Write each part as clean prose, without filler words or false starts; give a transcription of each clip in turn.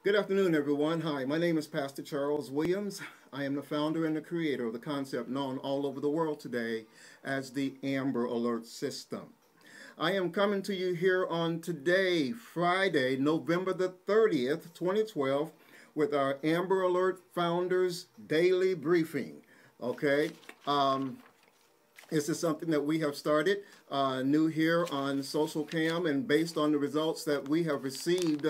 Good afternoon, everyone. Hi, my name is Pastor Charles Williams. I am the founder and the creator of the concept known all over the world today as the Amber Alert System. I am coming to you here on today, Friday, November the 30th, 2012, with our Amber Alert Founders Daily Briefing. Okay? This is something that we have started new here on Social Cam, and based on the results that we have received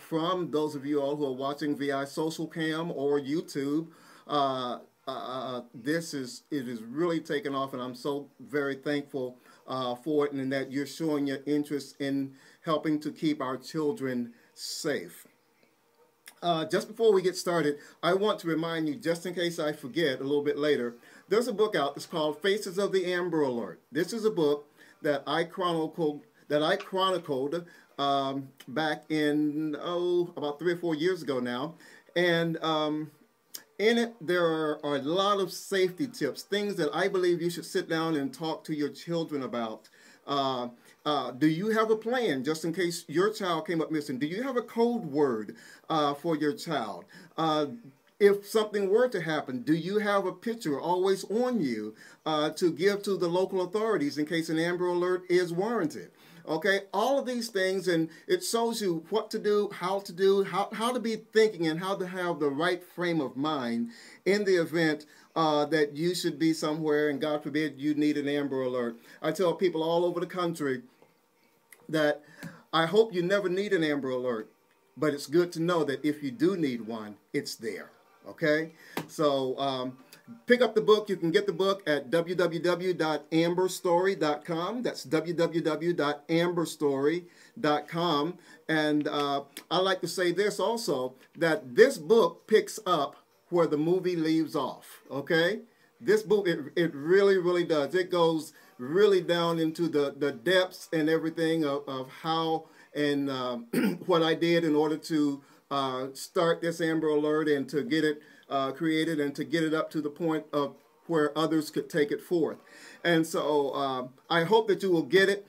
from those of you all who are watching via Social Cam or YouTube, it is really taken off, and I'm so very thankful for it, and that you're showing your interest in helping to keep our children safe. Just before we get started, I want to remind you, just in case I forget a little bit later, there's a book out. It's called Faces of the Amber Alert. This is a book that I chronicled back in about 3 or 4 years ago now, and in it there are a lot of safety tips, things that I believe you should sit down and talk to your children about. Do you have a plan just in case your child came up missing? Do you have a code word for your child? If something were to happen, do you have a picture always on you to give to the local authorities in case an Amber Alert is warranted? Okay, all of these things, and it shows you what to do, how to be thinking, and how to have the right frame of mind in the event that you should be somewhere and God forbid you need an Amber Alert. I tell people all over the country that I hope you never need an Amber Alert, but it's good to know that if you do need one, it's there. Okay, so pick up the book. You can get the book at www.amberstory.com. That's www.amberstory.com. And I like to say this also, that this book picks up where the movie leaves off. Okay, this book, it really, really does. It goes really down into the depths and everything of how and what I did in order to start this Amber Alert and to get it created and to get it up to the point of where others could take it forth. And so I hope that you will get it.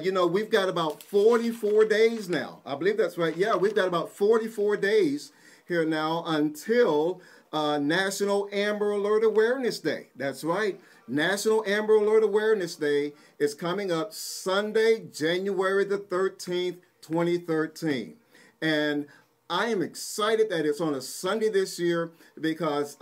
You know, we've got about 44 days now. I believe that's right. Yeah, we've got about 44 days here now until National Amber Alert Awareness Day. That's right. National Amber Alert Awareness Day is coming up Sunday, January the 13th, 2013. And I am excited that it's on a Sunday this year because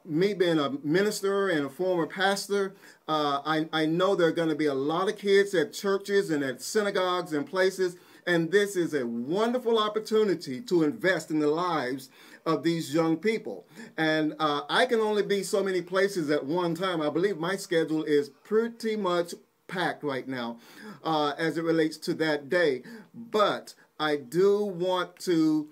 me being a minister and a former pastor, I know there are going to be a lot of kids at churches and at synagogues and places, and this is a wonderful opportunity to invest in the lives of these young people. And I can only be so many places at one time. I believe my schedule is pretty much packed right now as it relates to that day. But I do want to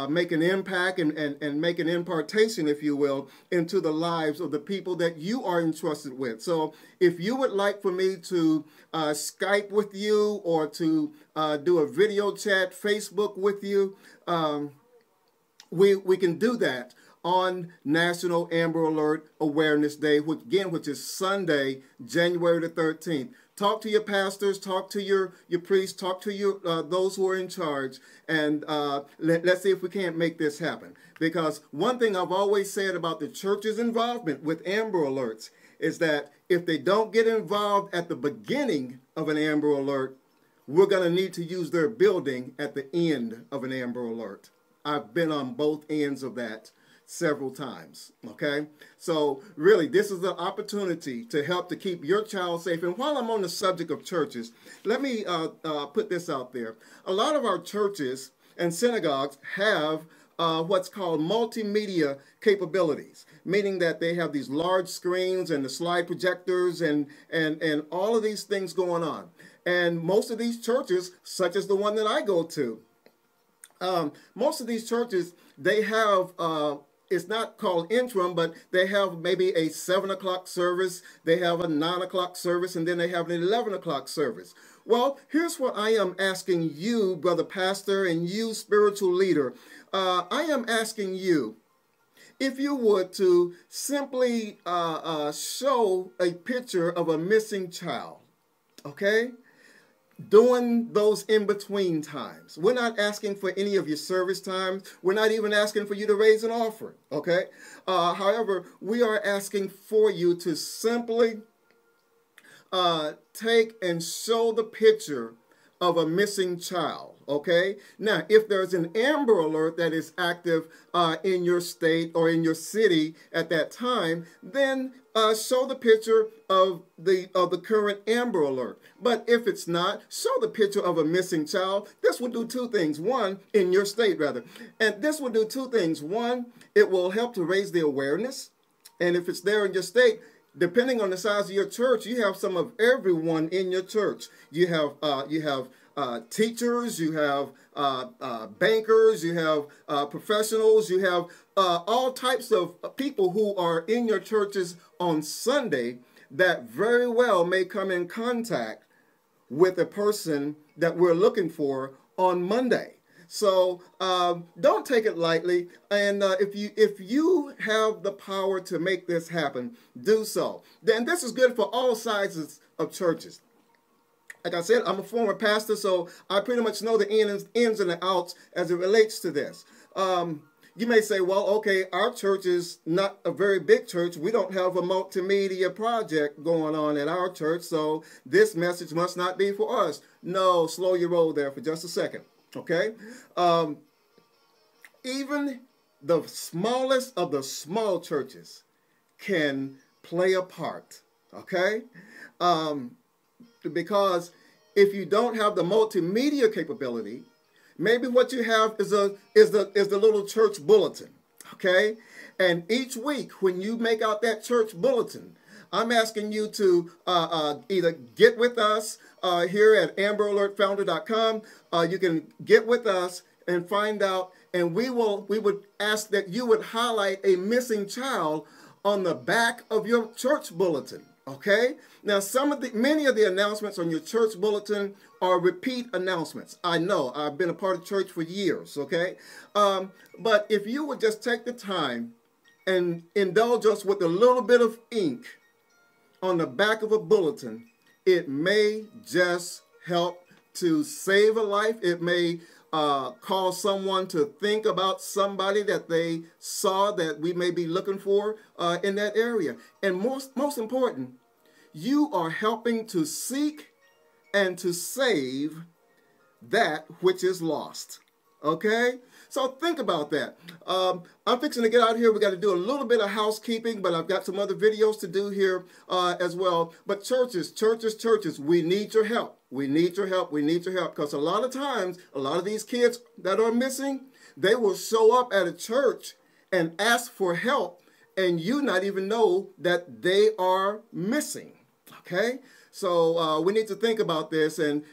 make an impact and make an impartation, if you will, into the lives of the people that you are entrusted with. So if you would like for me to Skype with you or to do a video chat, Facebook with you, we can do that on National Amber Alert Awareness Day, which is Sunday, January the 13th. Talk to your pastors, talk to your priests, talk to your those who are in charge, and let's see if we can't make this happen. Because one thing I've always said about the church's involvement with Amber Alerts is that if they don't get involved at the beginning of an Amber Alert, we're going to need to use their building at the end of an Amber Alert. I've been on both ends of that several times. Okay, so really this is an opportunity to help to keep your child safe. And while I'm on the subject of churches, let me put this out there. A lot of our churches and synagogues have what's called multimedia capabilities, meaning that they have these large screens and the slide projectors and all of these things going on. And most of these churches, such as the one that I go to, most of these churches, they have, it's not called interim, but they have maybe a 7 o'clock service, they have a 9 o'clock service, and then they have an 11 o'clock service. Well, here's what I am asking you, brother pastor, and you, spiritual leader. I am asking you, if you would, to simply show a picture of a missing child, okay? during those in-between times. We're not asking for any of your service times. We're not even asking for you to raise an offering, okay? However, we are asking for you to simply take and show the picture of a missing child, okay? Now, if there's an Amber Alert that is active in your state or in your city at that time, then show the picture of the current Amber Alert. But if it's not, show the picture of a missing child. This will do two things. One, in your state rather. And this will do two things. One, it will help to raise the awareness. And if it's there in your state, depending on the size of your church, you have some of everyone in your church. You have teachers, you have bankers, you have professionals, you have all types of people who are in your churches on Sunday that very well may come in contact with a person that we're looking for on Monday. So don't take it lightly, and if you have the power to make this happen, do so. Then this is good for all sizes of churches. Like I said, I'm a former pastor, so I pretty much know the ins and the outs as it relates to this. You may say, well, okay, our church is not a very big church. We don't have a multimedia project going on at our church, so this message must not be for us. No, slow your roll there for just a second. Okay, even the smallest of the small churches can play a part. Okay, because if you don't have the multimedia capability, maybe what you have is the little church bulletin. Okay, and each week when you make out that church bulletin, I'm asking you to either get with us here at AmberAlertFounder.com. You can get with us and find out, and we would ask that you would highlight a missing child on the back of your church bulletin. Okay. Now, many of the announcements on your church bulletin are repeat announcements. I know. I've been a part of church for years. Okay. But if you would just take the time and indulge us with a little bit of ink on the back of a bulletin, it may just help to save a life. It may cause someone to think about somebody that they saw that we may be looking for in that area. And most important, you are helping to seek and to save that which is lost. Okay? So think about that. I'm fixing to get out here. We got to do a little bit of housekeeping, but I've got some other videos to do here as well. But churches, we need your help. We need your help. We need your help. Because a lot of times, a lot of these kids that are missing, they will show up at a church and ask for help, and you not even know that they are missing. Okay? So we need to think about this and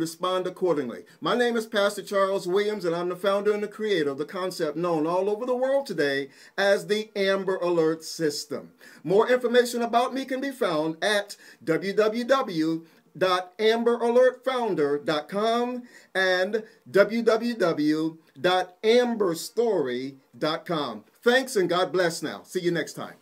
respond accordingly. My name is Pastor Charles Williams, and I'm the founder and the creator of the concept known all over the world today as the Amber Alert System. More information about me can be found at www.AmberAlertFounder.com and www.amberstory.com. Thanks, and God bless now. See you next time.